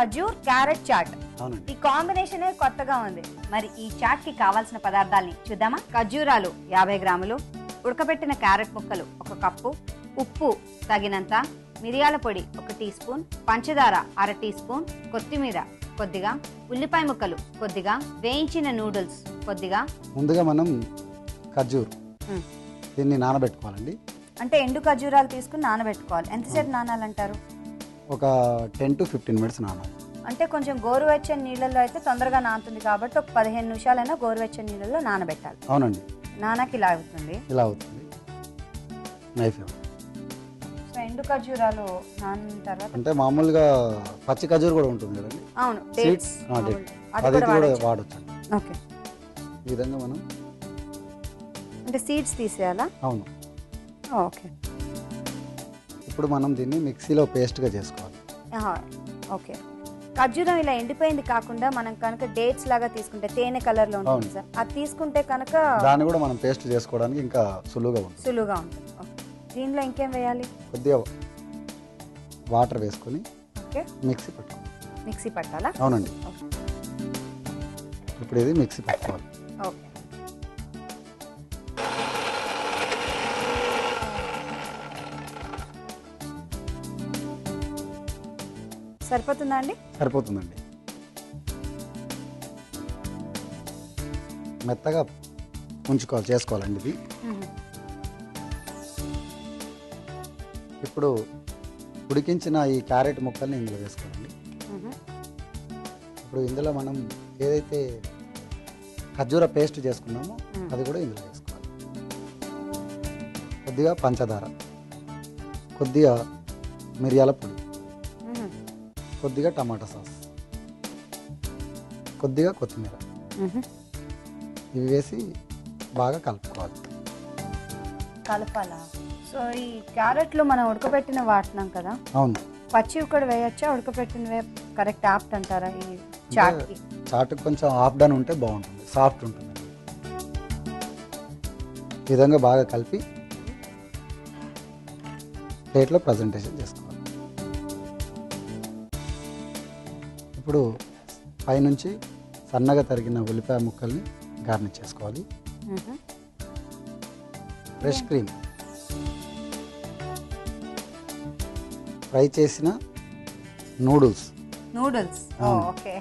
ఖజూర్ carrot chat. అవునండి. ఈ కాంబినేషనే కొత్తగా ఉంది. మరి ఈ చాట్ కి కావాల్సిన పదార్థాలని చూద్దామా? ఖర్జూరాలు 50 గ్రాములు, ఉడకబెట్టిన క్యారెట్ ముక్కలు 1 కప్పు, ఉప్పు తగినంత, మిరియాల పొడి 1 టీ స్పూన్, పంచదార 1/2 టీ స్పూన్, కొత్తిమీర కొద్దిగా, ఉల్లిపాయ ముక్కలు కొద్దిగా, వేయించిన నూడిల్స్ కొద్దిగా. ముందుగా మనం ఖర్జూర్ దీన్ని నానబెట్టుకోవాలండి. అంటే ఎండు ఖర్జూరాలు తీసుకుని నానబెట్టుకోవాలి. ఎంతసేపు నానాలంటారు? ఒక 10 to 15 minutes నానాలి. అంటే కొంచెం గోరువెచ్చని నీళ్ళల్లో అయితే తొందరగా నానుతుంది కాబట్టి ఒక 15 నిమిషాలైనా గోరువెచ్చని నీళ్ళల్లో నానబెట్టాలి. అవునండి. నానాకి ఇలా అవుతుంది. ఇలా అవుతుంది. నైఫ్ సో ఎండు ఖర్జూరాలు నానిన తర్వాత అంటే మామూలుగా పచ్చి ఖర్జూర్ కూడా ఉంటుంది కదండి. అవును, సీడ్స్ అది కూడా వాడచ్చు. ఓకే. ఈ విధంగా మనం అంటే సీడ్స్ తీసేయాలా? అవును. ఓకే. ఇప్పుడు మనం దీన్ని మిక్సీలో పేస్ట్గా చేసుకోవాలి. ఓకే. ఖర్జూరం ఇలా ఎండిపోయింది కాకుండా మనం కనుక డేట్స్ లాగా తీసుకుంటే తేనె కలర్ లో ఉంటుంది సార్, అది తీసుకుంటే కనుక దాన్ని కూడా మనం పేస్ట్ చేసుకోవడానికి ఇంకా సులువుగా ఉంటుంది. దీనిలో ఇంకేం వేయాలి? కొద్దిగా వాటర్ వేసుకొని ఓకే మిక్సీ పట్టాలా? అవునండి. ఇప్పుడు ఇది మిక్సీ పట్టుకోవాలి. ఓకే. సరిపోతుందా అండి? సరిపోతుందండి. మెత్తగా చేసుకోవాలండి ఇది. ఇప్పుడు ఉడికించిన ఈ క్యారెట్ ముక్కల్ని ఇందులో వేసుకోవాలండి. ఇప్పుడు ఇందులో మనం ఏదైతే ఖర్జూర పేస్ట్ చేసుకున్నామో అది కూడా ఇందులో వేసుకోవాలి. కొద్దిగా పంచదార, కొద్దిగా మిరియాల పొడి, కొద్దిగా టమాటా సాస్, కొద్దిగా కొత్తిమీర, ఇవి వేసి బాగా కలపాలా? సో ఈ క్యారెట్లు మనం ఉడకబెట్టిన వాడుతున్నాం కదా. అవును. పచ్చివి కూడా వేయచ్చా? ఉడకబెట్టినవే కరెక్ట్ ఆప్ట్ అంటారా ఈ చాట్కి? చాట్కి కొంచెం ఆఫ్ డన్ ఉంటే బాగుంటుంది, సాఫ్ట్ ఉంటుంది. ఈ విధంగా బాగా కలిపి ప్లేట్లో ప్రజెంటేషన్ చేసుకోవాలి. ఇప్పుడు పైనుంచి సన్నగా తరిగిన ఉల్లిపాయ ముక్కల్ని గార్నిష్ చేసుకోవాలి. ఫ్రెష్ క్రీమ్, ఫ్రై చేసిన నూడిల్స్, ఓకే,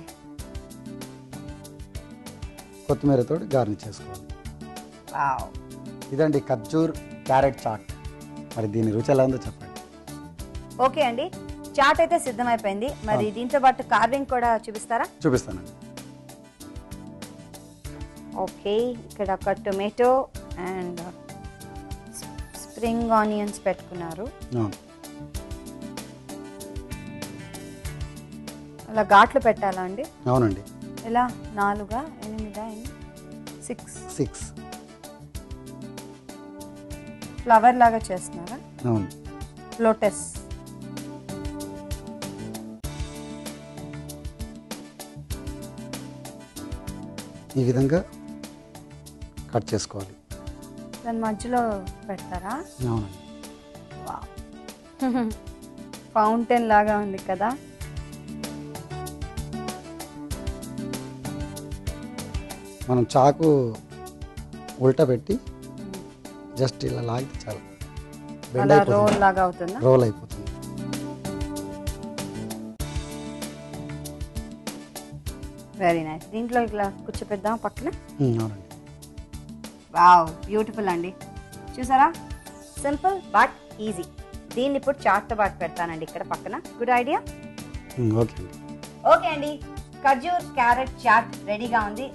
కొత్తిమీరతో గార్నిష్ చేసుకోవాలి. ఇదండి ఖర్జూర్ క్యారెట్ చాట్. మరి దీని రుచి ఎలా ఉందో చెప్పండి. ఓకే అండి, చాట్ అయితే సిద్ధమైపోయింది. మరి దీంతో పాటు కార్వింగ్ కూడా చూపిస్తారా? చూపిస్తానండి. ఓకే, ఇక్కడ ఒక టొమాటో అండ్ స్ప్రింగ్ ఆనియన్స్ పెట్టుకున్నారు. అలా ఘాట్లు పెట్టాలా అండి? అవునండి. ఎలా? 4, 8, 6 ఫ్లవర్ లాగా చేస్తున్నారా? అవును. లోటస్. ఈ విధంగా కట్ చేసుకోవాలి. దాని మధ్యలో పెడతారా? అవునండి. ఫౌంటైన్ లాగా ఉంది కదా. మనం చాకు ఉల్టా పెట్టి జస్ట్ ఇలా లాగితే చాలు, రోల్ లాగా అవుతుందా? రోల్ అయిపోతుంది. Very nice. దీంట్లో ఇట్లా కూర్చోపెద్దాం పక్కన. అవునండి. వావ్, బ్యూటిఫుల్ అండి. చూసారా? Simple but easy. దీన్ని ఇప్పుడు చాట్తో పాటు పెడతానండి ఇక్కడ పక్కన. Good idea. ఓకే అండి, ఖర్జూర్ క్యారెట్ చాట్ రెడీగా ఉంది.